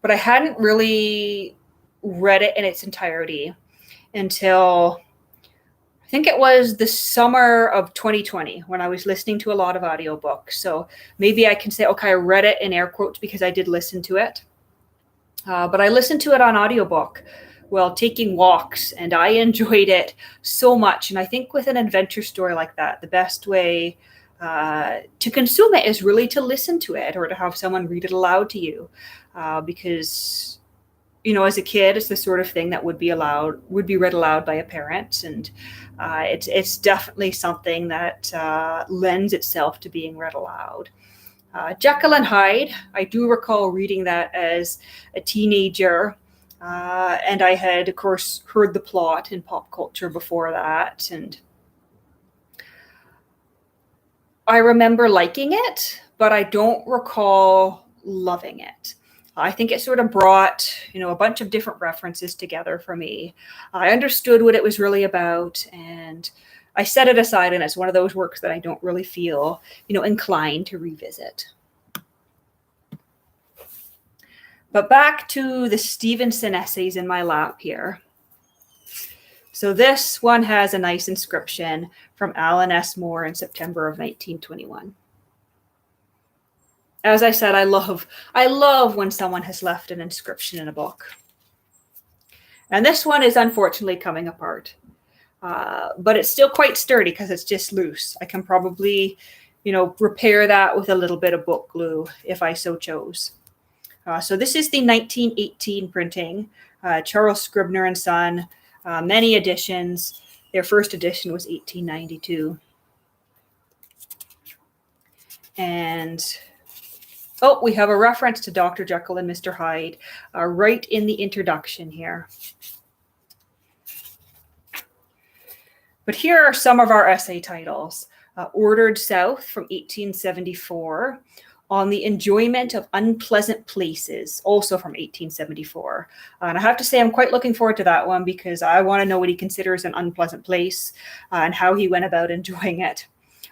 But I hadn't really read it in its entirety until I think it was the summer of 2020 when I was listening to a lot of audiobooks. So maybe I can say, okay, I read it in air quotes because I did listen to it. But I listened to it on audiobook while taking walks, and I enjoyed it so much. And I think with an adventure story like that, the best way to consume it is really to listen to it or to have someone read it aloud to you, because as a kid, it's the sort of thing that would be read aloud by a parent, and it's definitely something that lends itself to being read aloud. Jekyll and Hyde, I do recall reading that as a teenager, and I had, of course, heard the plot in pop culture before that, and I remember liking it, but I don't recall loving it. I think it sort of brought, a bunch of different references together for me. I understood what it was really about, and I set it aside, and it's one of those works that I don't really feel, inclined to revisit. But back to the Stevenson essays in my lap here. So this one has a nice inscription from Alan S. Moore in September of 1921. As I said, I love when someone has left an inscription in a book. And this one is unfortunately coming apart. But it's still quite sturdy because it's just loose. I can probably, repair that with a little bit of book glue if I so chose. So this is the 1918 printing, Charles Scribner and Son, many editions. Their first edition was 1892. And we have a reference to Dr. Jekyll and Mr. Hyde right in the introduction here. But here are some of our essay titles. Ordered South from 1874, On the Enjoyment of Unpleasant Places, also from 1874. And I have to say I'm quite looking forward to that one because I want to know what he considers an unpleasant place and how he went about enjoying it.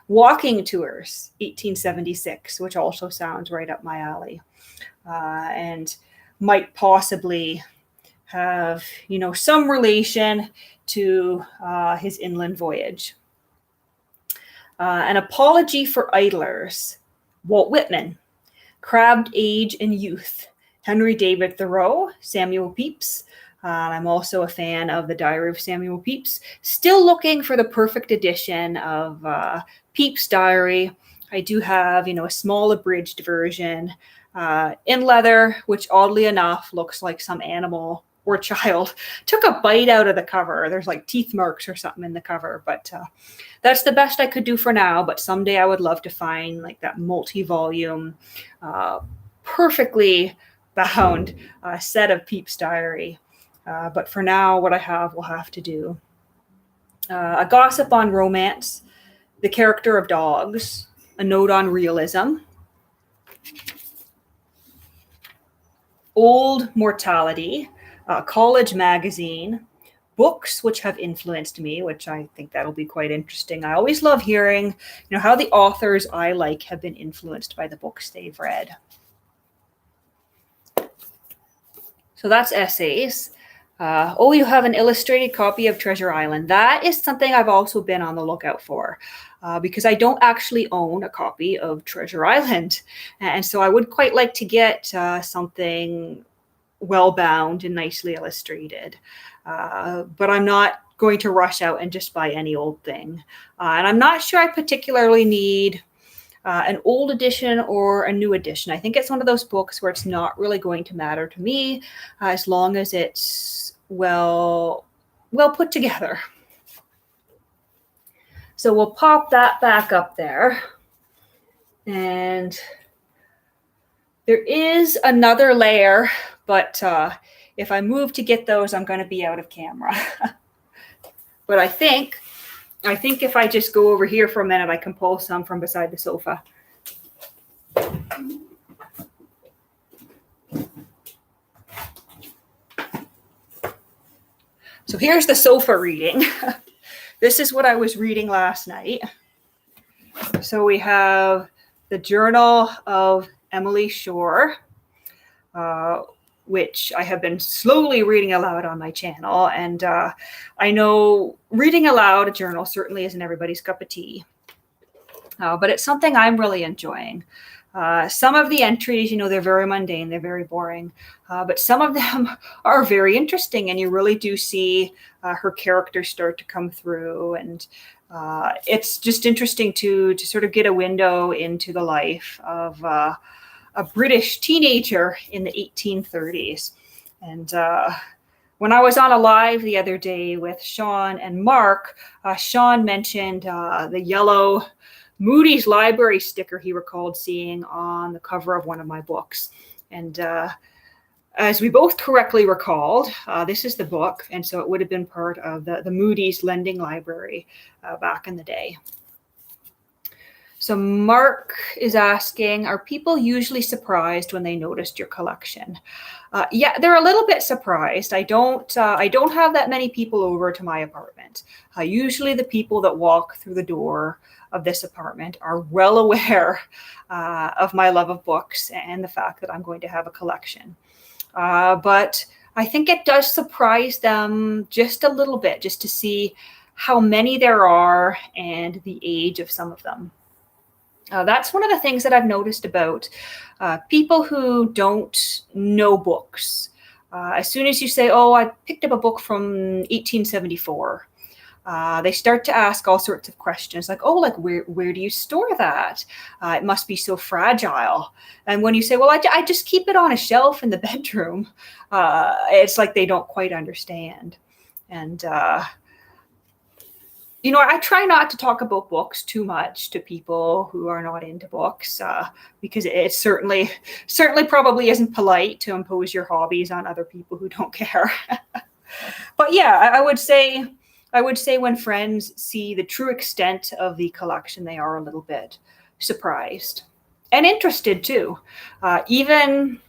Walking Tours, 1876, which also sounds right up my alley, and might possibly have, some relation to his inland voyage. An Apology for Idlers, Walt Whitman. Crabbed Age and Youth, Henry David Thoreau, Samuel Pepys. I'm also a fan of the Diary of Samuel Pepys. Still looking for the perfect edition of Pepys' diary. I do have, a small abridged version in leather, which oddly enough looks like some animal or child took a bite out of the cover. There's like teeth marks or something in the cover, but that's the best I could do for now. But someday I would love to find like that multi-volume, perfectly bound set of Pepys' diary. But for now, what I have will have to do. A Gossip on Romance, The Character of Dogs, A Note on Realism, Old Mortality, College Magazine, Books Which Have Influenced Me, which I think that'll be quite interesting. I always love hearing, how the authors I like have been influenced by the books they've read. So that's essays. You have an illustrated copy of Treasure Island. That is something I've also been on the lookout for because I don't actually own a copy of Treasure Island. And so I would quite like to get something well-bound and nicely illustrated. But I'm not going to rush out and just buy any old thing. And I'm not sure I particularly need an old edition or a new edition. I think it's one of those books where it's not really going to matter to me as long as it's well put together. So we'll pop that back up there. And there is another layer, but if I move to get those, I'm going to be out of camera. But I think if I just go over here for a minute, I can pull some from beside the sofa. So here's the sofa reading. This is what I was reading last night. So we have the Journal of Emily Shore, which I have been slowly reading aloud on my channel. And I know reading aloud a journal certainly isn't everybody's cup of tea, but it's something I'm really enjoying. Some of the entries, they're very mundane, they're very boring, but some of them are very interesting, and you really do see her characters start to come through, and It's just interesting to sort of get a window into the life of a British teenager in the 1830s. And when I was on a live the other day with Sean and Mark, Sean mentioned the yellow Moody's library sticker he recalled seeing on the cover of one of my books. And as we both correctly recalled, this is the book, and so it would have been part of the Moody's lending library back in the day. So Mark is asking, are people usually surprised when they noticed your collection? Yeah, they're a little bit surprised. I don't have that many people over to my apartment. Usually the people that walk through the door of this apartment are well aware of my love of books and the fact that I'm going to have a collection. But I think it does surprise them just a little bit, just to see how many there are and the age of some of them. That's one of the things that I've noticed about people who don't know books. As soon as you say, oh, I picked up a book from 1874, they start to ask all sorts of questions like, oh, like where do you store that? It must be so fragile. And when you say, well, I just keep it on a shelf in the bedroom, it's like they don't quite understand. And, I try not to talk about books too much to people who are not into books, because it certainly probably isn't polite to impose your hobbies on other people who don't care. But yeah, I would say when friends see the true extent of the collection, they are a little bit surprised and interested too. Even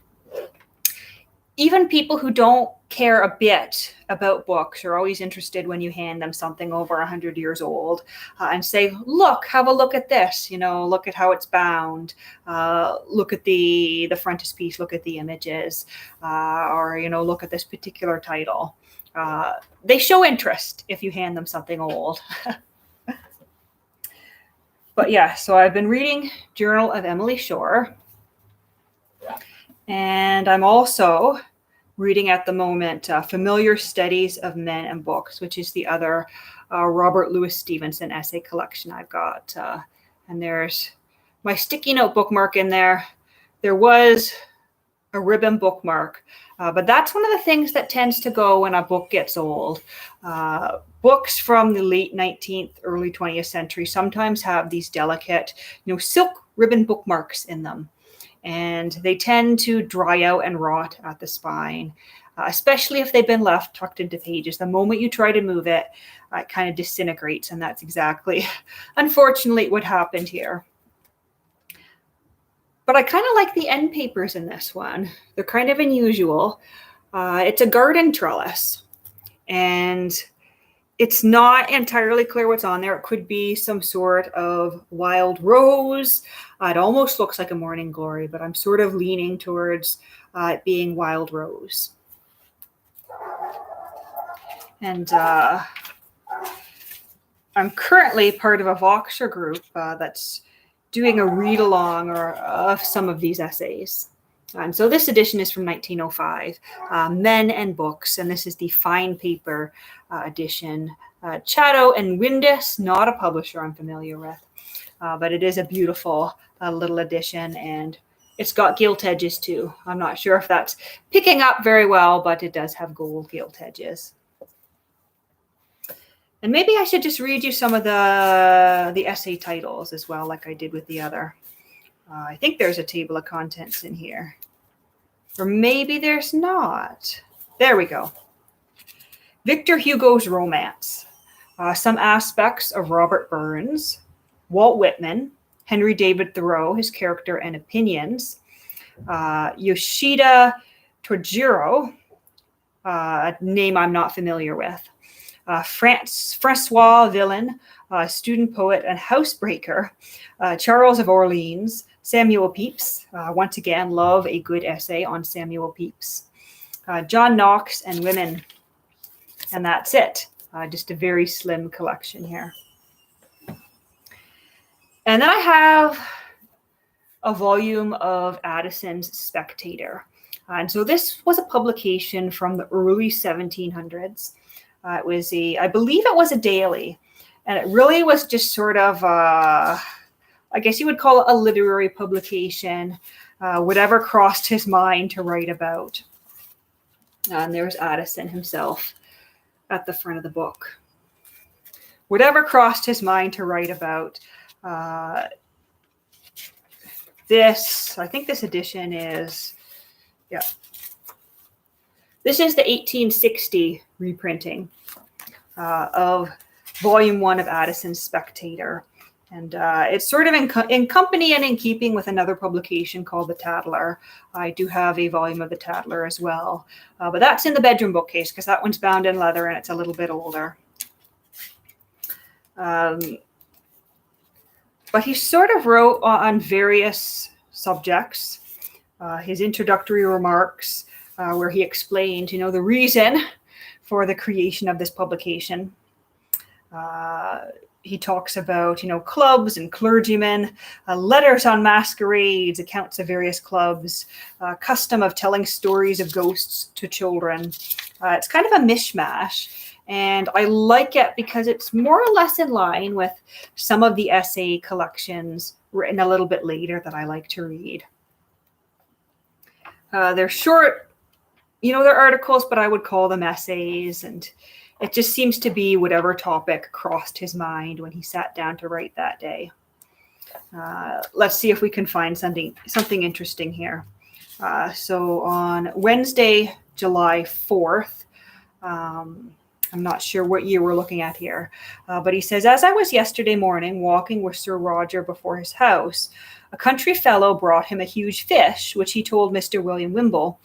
people who don't care a bit about books are always interested when you hand them something over 100 years old and say, look, have a look at this, look at how it's bound, look at the frontispiece, look at the images, or, look at this particular title. They show interest if you hand them something old. But yeah, so I've been reading Journal of Emily Shore. And I'm also reading at the moment Familiar Studies of Men and Books, which is the other Robert Louis Stevenson essay collection I've got. And there's my sticky note bookmark in there. There was a ribbon bookmark, but that's one of the things that tends to go when a book gets old. Books from the late 19th, early 20th century sometimes have these delicate, silk ribbon bookmarks in them. And they tend to dry out and rot at the spine, especially if they've been left tucked into pages. The moment you try to move it, it kind of disintegrates. And that's exactly, unfortunately, what happened here. But I kind of like the end papers in this one. They're kind of unusual. It's a garden trellis. And it's not entirely clear what's on there. It could be some sort of wild rose. It almost looks like a morning glory, but I'm sort of leaning towards it being wild rose. And I'm currently part of a Voxer group that's doing a read-along of some of these essays. And so this edition is from 1905, Men and Books, and this is the fine paper edition. Chatto and Windus, not a publisher I'm familiar with, but it is a beautiful little edition, and it's got gilt edges too. I'm not sure if that's picking up very well, but it does have gold gilt edges. And maybe I should just read you some of the essay titles as well, like I did with the other. I think there's a table of contents in here. Or maybe there's not. There we go. Victor Hugo's Romance. Some aspects of Robert Burns. Walt Whitman. Henry David Thoreau, his character and opinions. Yoshida Tojiro, a name I'm not familiar with. Francois Villon, student poet and housebreaker. Charles of Orleans. Samuel Pepys. Once again, love a good essay on Samuel Pepys. John Knox and Women. And that's it. Just a very slim collection here. And then I have a volume of Addison's Spectator. And so this was a publication from the early 1700s. It was I believe it was a daily. And it really was just sort of, I guess you would call it a literary publication, whatever crossed his mind to write about. And there's Addison himself at the front of the book. Whatever crossed his mind to write about. I think this edition is, this is the 1860 reprinting of Volume 1 of Addison's Spectator. And it's sort of in company and in keeping with another publication called The Tatler. I do have a volume of The Tatler as well. But that's in the bedroom bookcase because that one's bound in leather and it's a little bit older. But he sort of wrote on various subjects. His introductory remarks where he explained, the reason for the creation of this publication. He talks about, clubs and clergymen, letters on masquerades, accounts of various clubs, custom of telling stories of ghosts to children. It's kind of a mishmash, and I like it because it's more or less in line with some of the essay collections written a little bit later that I like to read. They're short, they're articles, but I would call them essays, and it just seems to be whatever topic crossed his mind when he sat down to write that day. Let's see if we can find something interesting here. So on Wednesday, July 4th, I'm not sure what year we're looking at here, but he says, as I was yesterday morning walking with Sir Roger before his house, a country fellow brought him a huge fish, which he told him Mr. William Wimble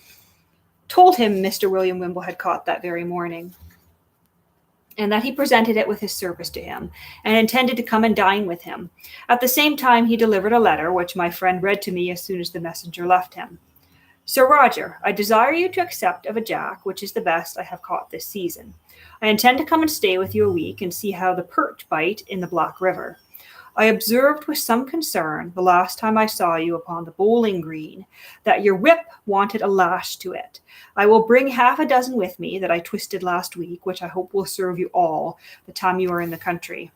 had caught that very morning, and that he presented it with his service to him, and intended to come and dine with him. At the same time, he delivered a letter, which my friend read to me as soon as the messenger left him. Sir Roger, I desire you to accept of a jack, which is the best I have caught this season. I intend to come and stay with you a week and see how the perch bite in the Black River. I observed with some concern the last time I saw you upon the bowling green that your whip wanted a lash to it. I will bring 6 with me that I twisted last week, which I hope will serve you all the time you are in the country.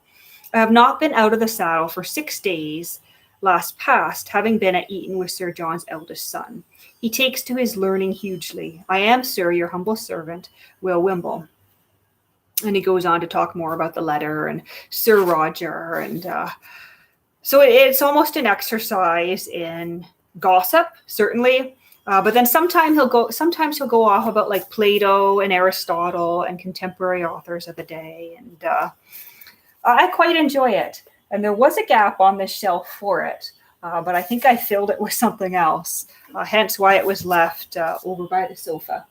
I have not been out of the saddle for 6 days last past, having been at Eton with Sir John's eldest son. He takes to his learning hugely. I am, sir, your humble servant, Will Wimble. And he goes on to talk more about the letter and Sir Roger. And so it's almost an exercise in gossip, certainly. But then sometimes he'll go off about like Plato and Aristotle and contemporary authors of the day. And I quite enjoy it. And there was a gap on this shelf for it. But I think I filled it with something else. Hence why it was left over by the sofa.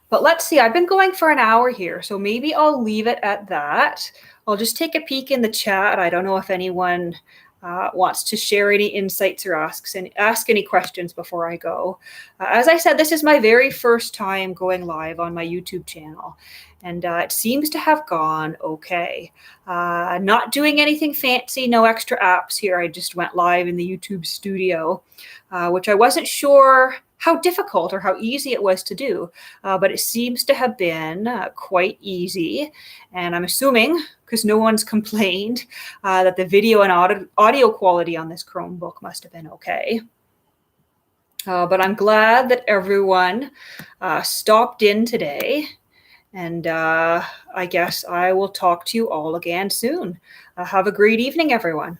But let's see, I've been going for an hour here, so maybe I'll leave it at that. I'll just take a peek in the chat. I don't know if anyone wants to share any insights or ask any questions before I go. As I said, this is my very first time going live on my YouTube channel, and it seems to have gone okay. Not doing anything fancy, no extra apps here. I just went live in the YouTube studio, which I wasn't sure how difficult or how easy it was to do, but it seems to have been quite easy. And I'm assuming, because no one's complained, that the video and audio quality on this Chromebook must have been okay. But I'm glad that everyone stopped in today. And I guess I will talk to you all again soon. Have a great evening, everyone.